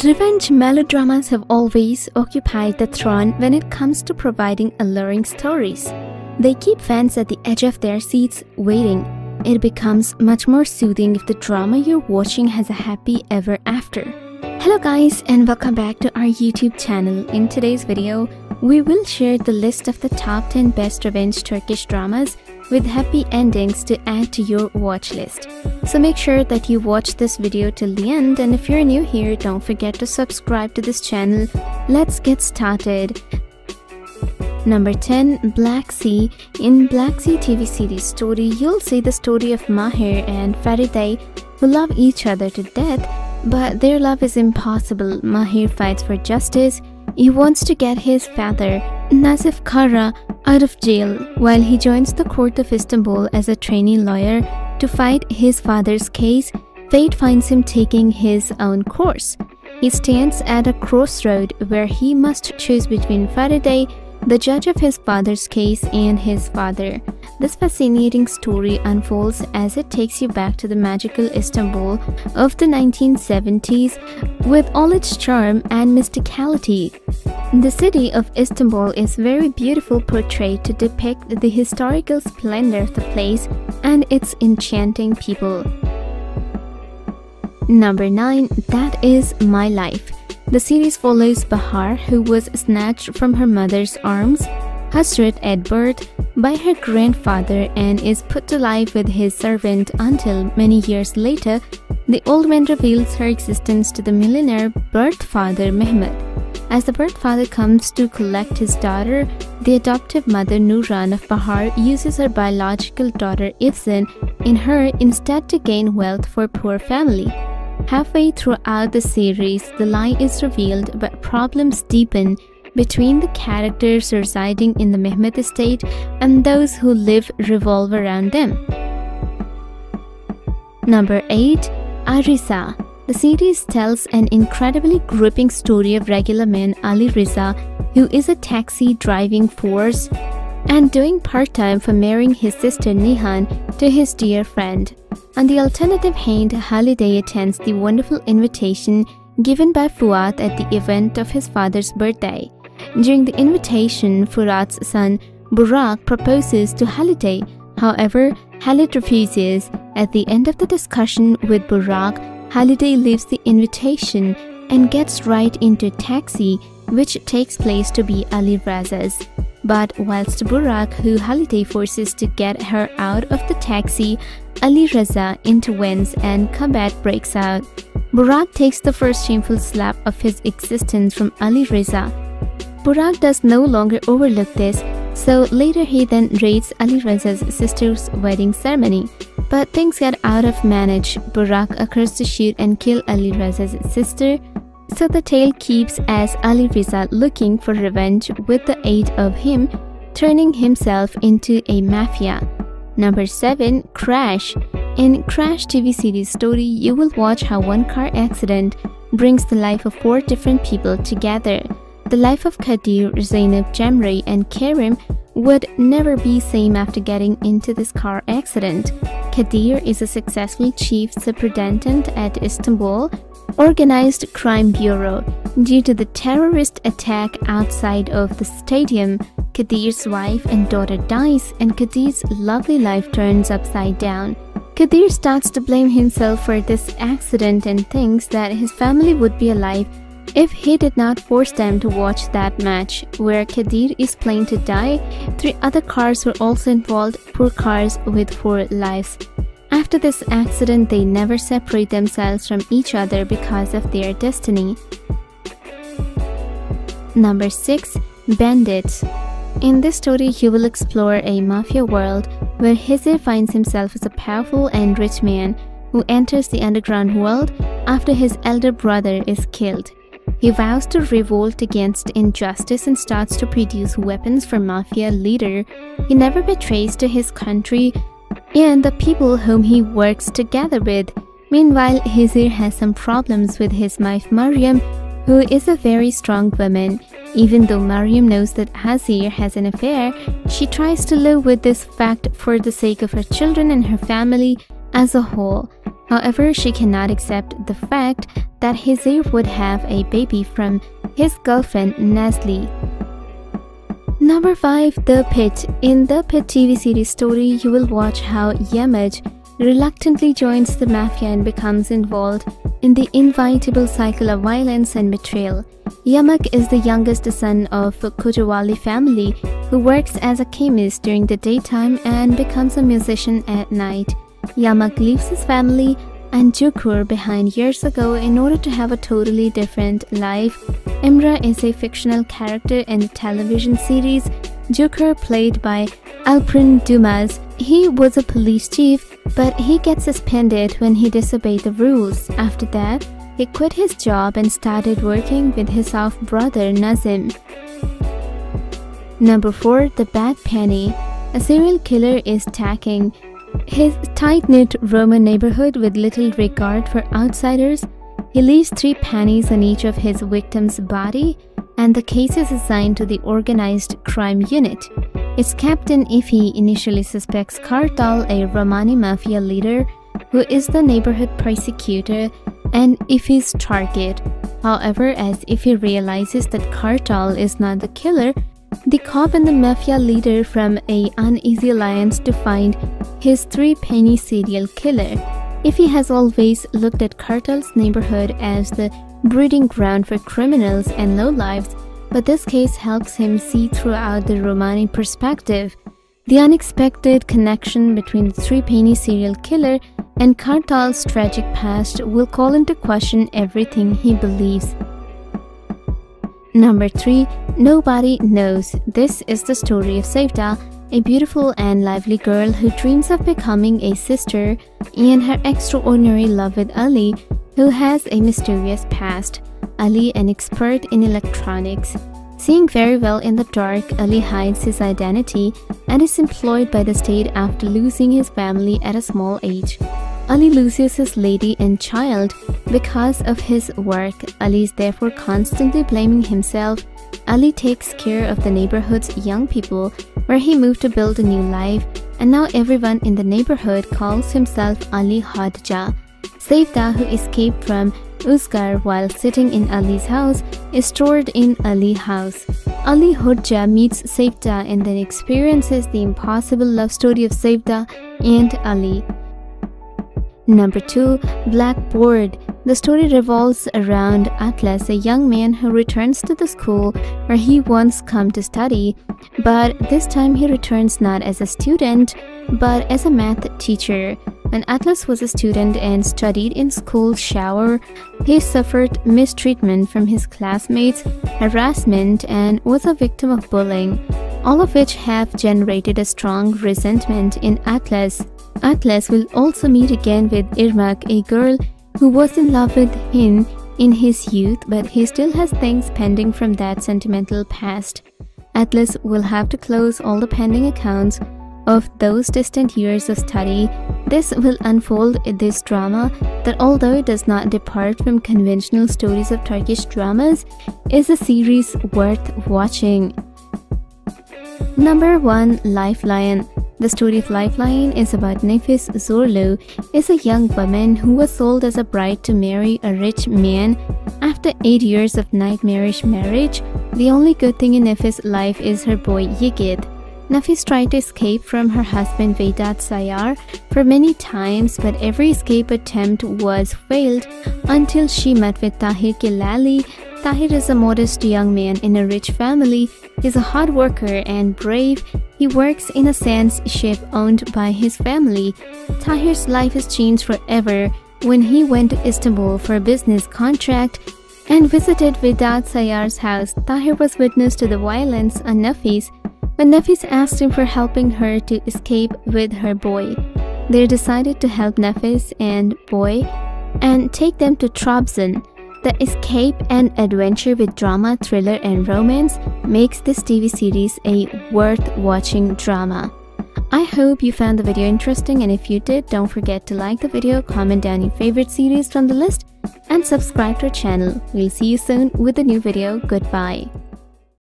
Revenge melodramas have always occupied the throne when it comes to providing alluring stories. They keep fans at the edge of their seats waiting. It becomes much more soothing if the drama you're watching has a happy ever after. Hello guys, and welcome back to our YouTube channel. In today's video, we will share the list of the top 10 best revenge Turkish dramas with happy endings to add to your watch list. So make sure that you watch this video till the end, and if you're new here, don't forget to subscribe to this channel. Let's get started. Number 10. Black Sea. In Black Sea TV series story, you'll see the story of Mahir and Faride, who love each other to death, but their love is impossible. Mahir fights for justice. He wants to get his father, Nazif Kara, out of jail, while he joins the court of Istanbul as a trainee lawyer to fight his father's case. Fate finds him taking his own course. He stands at a crossroad where he must choose between Faride, the judge of his father's case, and his father. This fascinating story unfolds as it takes you back to the magical Istanbul of the 1970s with all its charm and mysticality. The city of Istanbul is very beautiful, portrayed to depict the historical splendor of the place and its enchanting people. Number 9. That Is My Life. The series follows Bahar, who was snatched from her mother's arms, Hasret Edward, by her grandfather and is put to life with his servant until many years later, the old man reveals her existence to the millionaire birth father Mehmet. As the birth father comes to collect his daughter, the adoptive mother Nuran of Bahar uses her biological daughter Ifzin in her instead to gain wealth for poor family. Halfway throughout the series, the lie is revealed, but problems deepen between the characters residing in the Mehmet estate and those who revolve around them. Number 8. Arisa. The series tells an incredibly gripping story of regular man Ali Riza, who is a taxi driving force and doing part-time for marrying his sister Nihan to his dear friend. On the alternative hand, Holiday attends the wonderful invitation given by Fuat at the event of his father's birthday. During the invitation, Fuat's son Burak proposes to Holiday. However, Halid refuses. At the end of the discussion with Burak, Holiday leaves the invitation and gets right into a taxi, which takes place to be Ali Raza's. But whilst Burak, who Holiday forces to get her out of the taxi, Ali Raza intervenes and combat breaks out. Burak takes the first shameful slap of his existence from Ali Raza. Burak does no longer overlook this, so later he then raids Ali Raza's sister's wedding ceremony. But things get out of manage. Burak occurs to shoot and kill Ali Raza's sister, so the tale keeps as Ali Raza looking for revenge with the aid of him turning himself into a mafia. Number 7. Crash. In Crash TV series story, you will watch how one car accident brings the life of 4 different people together. The life of Kadir, Zainab, Jamre, and Karim would never be same after getting into this car accident. Kadir is a successful chief superintendent at Istanbul Organized Crime Bureau. Due to the terrorist attack outside of the stadium, Kadir's wife and daughter dies, and Kadir's lovely life turns upside down. Kadir starts to blame himself for this accident and thinks that his family would be alive if he did not force them to watch that match, where Kadir is playing to die. 3 other cars were also involved, 4 cars with 4 lives. After this accident, they never separate themselves from each other because of their destiny. Number 6. Bandits. In this story, you will explore a mafia world where Hizir finds himself as a powerful and rich man who enters the underground world after his elder brother is killed. He vows to revolt against injustice and starts to produce weapons for mafia leader. He never betrays to his country and the people whom he works together with. Meanwhile, Hizir has some problems with his wife Mariam, who is a very strong woman. Even though Mariam knows that Hizir has an affair, she tries to live with this fact for the sake of her children and her family as a whole. However, she cannot accept the fact that Hezir would have a baby from his girlfriend Nazli. Number 5. The Pit. In The Pit TV series story, you will watch how Yamaj reluctantly joins the mafia and becomes involved in the inevitable cycle of violence and betrayal. Yamak is the youngest son of a Kojawali family who works as a chemist during the daytime and becomes a musician at night. Yamak leaves his family and Jukur behind years ago in order to have a totally different life. Imra is a fictional character in the television series Jukur, played by Alprin Dumas. He was a police chief, but he gets suspended when he disobeyed the rules. After that, he quit his job and started working with his half-brother Nazim. Number 4. The Bad Penny. A serial killer is attacking his tight-knit Roman neighborhood with little regard for outsiders. He leaves 3 pennies on each of his victims' body, and the case is assigned to the organized crime unit. Its captain Ifi initially suspects Kartal, a Romani mafia leader, who is the neighborhood prosecutor and Ifi's target. However, as Ifi realizes that Kartal is not the killer, the cop and the mafia leader form an uneasy alliance to find his 3-penny serial killer. Ifi has always looked at Kartal's neighborhood as the breeding ground for criminals and lowlifes, but this case helps him see throughout the Romani perspective. The unexpected connection between the 3-penny serial killer and Kartal's tragic past will call into question everything he believes. Number 3. Nobody Knows. This is the story of Sevda, a beautiful and lively girl who dreams of becoming a sister, and her extraordinary love with Ali, who has a mysterious past. Ali, an expert in electronics. Seeing very well in the dark, Ali hides his identity and is employed by the state after losing his family at a small age. Ali loses his lady and child because of his work. Ali is therefore constantly blaming himself. Ali takes care of the neighborhood's young people, where he moved to build a new life, and now everyone in the neighborhood calls himself Ali Hodja. Sevda, who escaped from Uzgar while sitting in Ali's house, is stored in Ali's house. Ali Hodja meets Sevda and then experiences the impossible love story of Sevda and Ali. Number 2. Blackboard. The story revolves around Atlas, a young man who returns to the school where he once come to study, but this time he returns not as a student, but as a math teacher. When Atlas was a student and studied in school shower, he suffered mistreatment from his classmates, harassment, and was a victim of bullying, all of which have generated a strong resentment in Atlas. Atlas will also meet again with Irmak, a girl who was in love with him in his youth, but he still has things pending from that sentimental past. Atlas will have to close all the pending accounts of those distant years of study. This will unfold this drama that, although it does not depart from conventional stories of Turkish dramas, is a series worth watching. Number 1. Lifeline. The story of Lifeline is about Nefis Zorlu, is a young woman who was sold as a bride to marry a rich man. After 8 years of nightmarish marriage, the only good thing in Nefis' life is her boy Yigit. Nefis tried to escape from her husband Vedat Sayar for many times, but every escape attempt was failed until she met with Tahir Kilali. Tahir is a modest young man in a rich family. He's a hard worker and brave. He works in a sand ship owned by his family. Tahir's life has changed forever when he went to Istanbul for a business contract and visited Vedat Sayar's house. Tahir was witness to the violence on Nefis when Nefis asked him for helping her to escape with her boy. They decided to help Nefis and boy and take them to Trabzon. The escape and adventure with drama, thriller, and romance makes this TV series a worth-watching drama. I hope you found the video interesting, and if you did, don't forget to like the video, comment down your favorite series from the list, and subscribe to our channel. We'll see you soon with a new video. Goodbye.